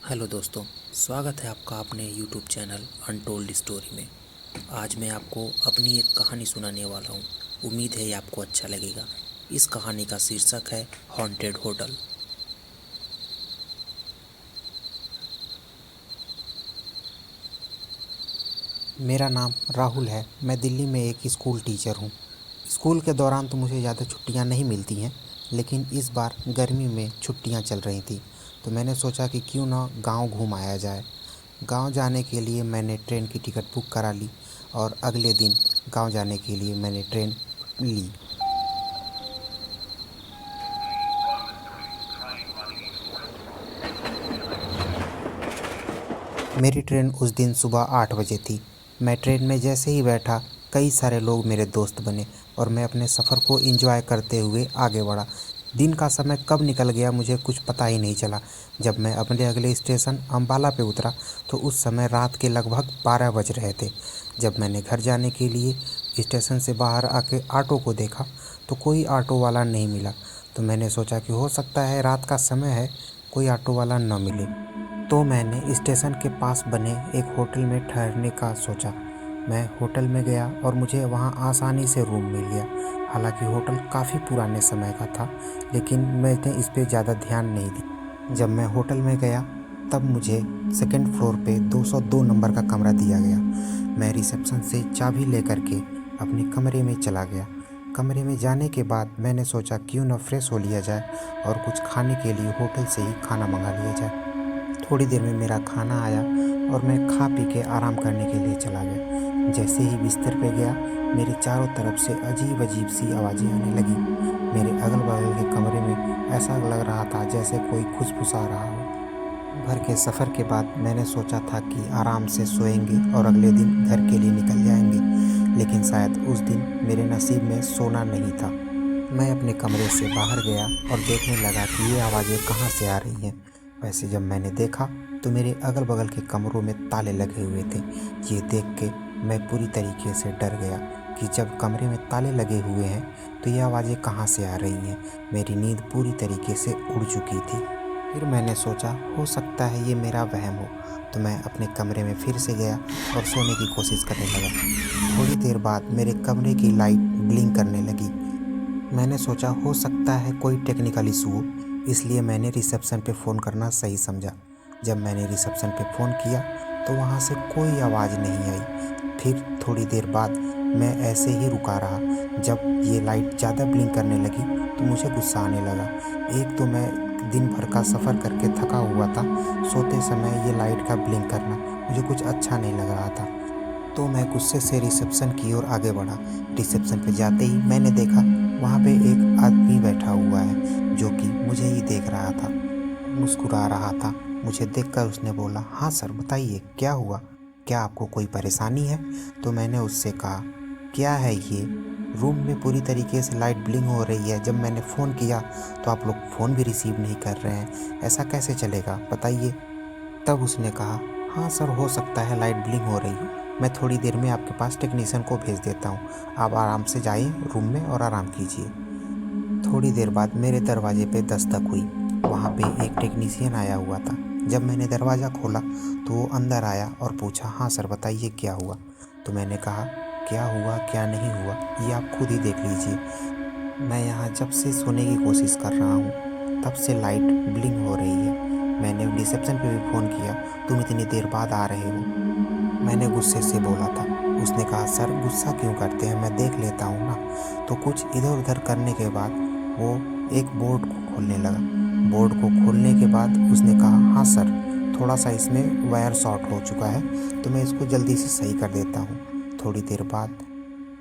Hello दोस्तों, स्वागत है आपका अपने YouTube चैनल अनटोल्ड स्टोरी में। आज मैं आपको अपनी एक कहानी सुनाने वाला हूँ। उम्मीद है ये आपको अच्छा लगेगा। इस कहानी का शीर्षक है हॉन्टेड होटल। मेरा नाम राहुल है। मैं दिल्ली में एक स्कूल टीचर हूँ। स्कूल के दौरान तो मुझे ज़्यादा छुट्टियाँ नहीं मिलती हैं, लेकिन इस बार गर्मी में छुट्टियाँ चल रही थी, तो मैंने सोचा कि क्यों ना गांव घूम आया जाए। गांव जाने के लिए मैंने ट्रेन की टिकट बुक करा ली और अगले दिन गांव जाने के लिए मैंने ट्रेन ली। मेरी ट्रेन उस दिन सुबह 8 बजे थी। मैं ट्रेन में जैसे ही बैठा, कई सारे लोग मेरे दोस्त बने और मैं अपने सफ़र को एंजॉय करते हुए आगे बढ़ा। दिन का समय कब निकल गया मुझे कुछ पता ही नहीं चला। जब मैं अपने अगले स्टेशन अम्बाला पे उतरा तो उस समय रात के लगभग 12 बज रहे थे। जब मैंने घर जाने के लिए स्टेशन से बाहर आके ऑटो को देखा तो कोई ऑटो वाला नहीं मिला। तो मैंने सोचा कि हो सकता है रात का समय है, कोई ऑटो वाला न मिले। तो मैंने स्टेशन के पास बने एक होटल में ठहरने का सोचा। मैं होटल में गया और मुझे वहाँ आसानी से रूम मिल गया। हालांकि होटल काफ़ी पुराने समय का था, लेकिन मैंने इस पे ज़्यादा ध्यान नहीं दिया। जब मैं होटल में गया तब मुझे सेकंड फ्लोर पे 202 नंबर का कमरा दिया गया। मैं रिसेप्शन से चाबी लेकर के अपने कमरे में चला गया। कमरे में जाने के बाद मैंने सोचा क्यों ना फ्रेश हो लिया जाए और कुछ खाने के लिए होटल से ही खाना मंगा लिया जाए। थोड़ी देर में मेरा खाना आया और मैं खा पी के आराम करने के लिए चला गया। जैसे ही बिस्तर पे गया, मेरे चारों तरफ से अजीब अजीब सी आवाज़ें आने लगी। मेरे अगल बगल के कमरे में ऐसा लग रहा था जैसे कोई खुशफुसा रहा हो। भर के सफ़र के बाद मैंने सोचा था कि आराम से सोएंगे और अगले दिन घर के लिए निकल जाएंगे, लेकिन शायद उस दिन मेरे नसीब में सोना नहीं था। मैं अपने कमरे से बाहर गया और देखने लगा कि ये आवाज़ें कहाँ से आ रही हैं। वैसे जब मैंने देखा तो मेरे अगल बगल के कमरों में ताले लगे हुए थे। ये देख के मैं पूरी तरीके से डर गया कि जब कमरे में ताले लगे हुए हैं तो ये आवाज़ें कहाँ से आ रही हैं। मेरी नींद पूरी तरीके से उड़ चुकी थी। फिर मैंने सोचा हो सकता है ये मेरा वहम हो, तो मैं अपने कमरे में फिर से गया और सोने की कोशिश करने लगा। थोड़ी देर बाद मेरे कमरे की लाइट ब्लिंक करने लगी। मैंने सोचा हो सकता है कोई टेक्निकल इशू हो, इसलिए मैंने रिसेप्शन पे फ़ोन करना सही समझा। जब मैंने रिसेप्शन पे फ़ोन किया तो वहाँ से कोई आवाज़ नहीं आई। फिर थोड़ी देर बाद मैं ऐसे ही रुका रहा। जब ये लाइट ज़्यादा ब्लिंक करने लगी तो मुझे गुस्सा आने लगा। एक तो मैं दिन भर का सफ़र करके थका हुआ था, सोते समय ये लाइट का ब्लिंक करना मुझे कुछ अच्छा नहीं लग रहा था। तो मैं गुस्से से रिसेप्शन की ओर आगे बढ़ा। रिसेप्शन पे जाते ही मैंने देखा वहाँ पे एक आदमी बैठा हुआ है जो कि मुझे ही देख रहा था, मुस्कुरा रहा था। मुझे देखकर उसने बोला, हाँ सर बताइए क्या हुआ, क्या आपको कोई परेशानी है? तो मैंने उससे कहा, क्या है ये, रूम में पूरी तरीके से लाइट ब्लिंक हो रही है, जब मैंने फ़ोन किया तो आप लोग फ़ोन भी रिसीव नहीं कर रहे हैं, ऐसा कैसे चलेगा बताइए। तब उसने कहा, हाँ सर हो सकता है लाइट ब्लिंक हो रही हो, मैं थोड़ी देर में आपके पास टेक्नीशियन को भेज देता हूँ, आप आराम से जाइए रूम में और आराम कीजिए। थोड़ी देर बाद मेरे दरवाजे पे दस्तक हुई। वहाँ पे एक टेक्नीशियन आया हुआ था। जब मैंने दरवाज़ा खोला तो वो अंदर आया और पूछा, हाँ सर बताइए क्या हुआ। तो मैंने कहा, क्या हुआ क्या नहीं हुआ ये आप खुद ही देख लीजिए। मैं यहाँ जब से सोने की कोशिश कर रहा हूँ तब से लाइट ब्लिंक हो रही है। मैंने रिसेप्शन पे भी फ़ोन किया, तुम इतनी देर बाद आ रहे हो, मैंने गुस्से से बोला था। उसने कहा, सर गुस्सा क्यों करते हैं, मैं देख लेता हूँ ना। तो कुछ इधर उधर करने के बाद वो एक बोर्ड को खोलने लगा। बोर्ड को खोलने के बाद उसने कहा, हाँ सर थोड़ा सा इसमें वायर शॉर्ट हो चुका है, तो मैं इसको जल्दी से सही कर देता हूँ। थोड़ी देर बाद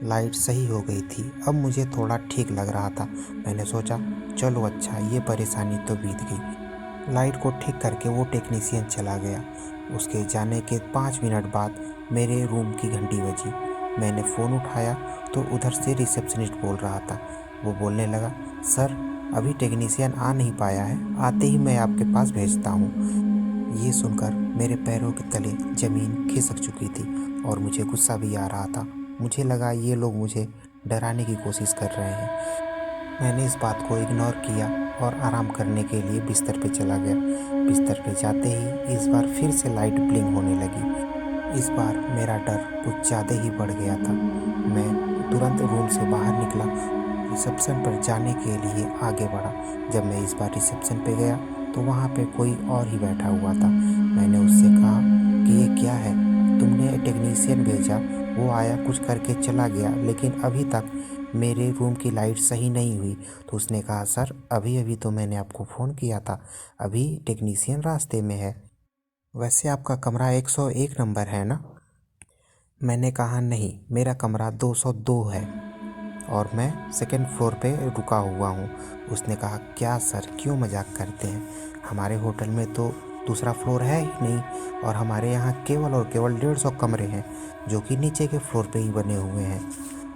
लाइट सही हो गई थी। अब मुझे थोड़ा ठीक लग रहा था। मैंने सोचा चलो अच्छा ये परेशानी तो बीत गई। लाइट को ठीक करके वो टेक्नीशियन चला गया। उसके जाने के 5 मिनट बाद मेरे रूम की घंटी बजी। मैंने फ़ोन उठाया तो उधर से रिसेप्शनिस्ट बोल रहा था। वो बोलने लगा, सर अभी टेक्नीशियन आ नहीं पाया है, आते ही मैं आपके पास भेजता हूँ। ये सुनकर मेरे पैरों के तले ज़मीन खिसक चुकी थी और मुझे गुस्सा भी आ रहा था। मुझे लगा ये लोग मुझे डराने की कोशिश कर रहे हैं। मैंने इस बात को इग्नोर किया और आराम करने के लिए बिस्तर पे चला गया। बिस्तर पे जाते ही इस बार फिर से लाइट ब्लिंक होने लगी। इस बार मेरा डर कुछ ज़्यादा ही बढ़ गया था। मैं तुरंत रूम से बाहर निकला, रिसेप्शन पर जाने के लिए आगे बढ़ा। जब मैं इस बार रिसेप्शन पे गया तो वहाँ पे कोई और ही बैठा हुआ था। मैंने उससे कहा कि ये क्या है, तुमने टेक्नीशियन भेजा, वो आया, कुछ करके चला गया, लेकिन अभी तक मेरे रूम की लाइट सही नहीं हुई। तो उसने कहा, सर अभी अभी तो मैंने आपको फ़ोन किया था, अभी टेक्नीशियन रास्ते में है। वैसे आपका कमरा 101 नंबर है ना? मैंने कहा नहीं, मेरा कमरा 202 है और मैं सेकंड फ्लोर पे रुका हुआ हूँ। उसने कहा, क्या सर क्यों मजाक करते हैं, हमारे होटल में तो दूसरा फ्लोर है ही नहीं और हमारे यहाँ केवल और केवल 150 कमरे हैं जो कि नीचे के फ्लोर पे ही बने हुए हैं।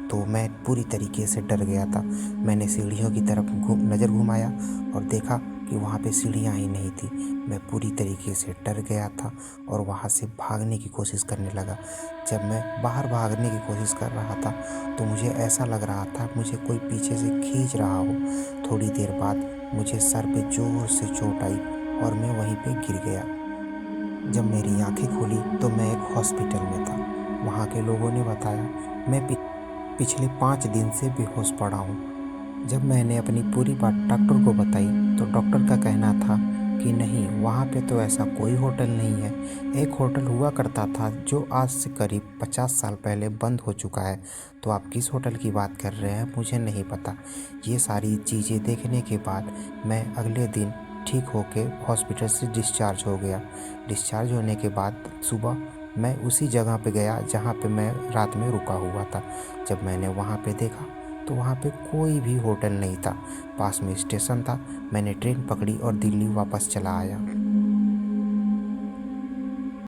तो मैं पूरी तरीके से डर गया था। मैंने सीढ़ियों की तरफ नज़र घुमाया और देखा कि वहाँ पे सीढ़ियाँ ही नहीं थी। मैं पूरी तरीके से डर गया था और वहाँ से भागने की कोशिश करने लगा। जब मैं बाहर भागने की कोशिश कर रहा था तो मुझे ऐसा लग रहा था मुझे कोई पीछे से खींच रहा हो। थोड़ी देर बाद मुझे सर पे ज़ोर से चोट आई और मैं वहीं पे गिर गया। जब मेरी आंखें खुली तो मैं एक हॉस्पिटल में था। वहाँ के लोगों ने बताया मैं पिछले 5 दिन से बेहोश पड़ा हूँ। जब मैंने अपनी पूरी बात डॉक्टर को बताई तो डॉक्टर का कहना था कि नहीं, वहाँ पे तो ऐसा कोई होटल नहीं है। एक होटल हुआ करता था जो आज से करीब 50 साल पहले बंद हो चुका है। तो आप किस होटल की बात कर रहे हैं, मुझे नहीं पता। ये सारी चीज़ें देखने के बाद मैं अगले दिन ठीक होके हॉस्पिटल से डिस्चार्ज हो गया। डिस्चार्ज होने के बाद सुबह मैं उसी जगह पे गया जहाँ पे मैं रात में रुका हुआ था। जब मैंने वहाँ पे देखा तो वहाँ पे कोई भी होटल नहीं था। पास में स्टेशन था। मैंने ट्रेन पकड़ी और दिल्ली वापस चला आया।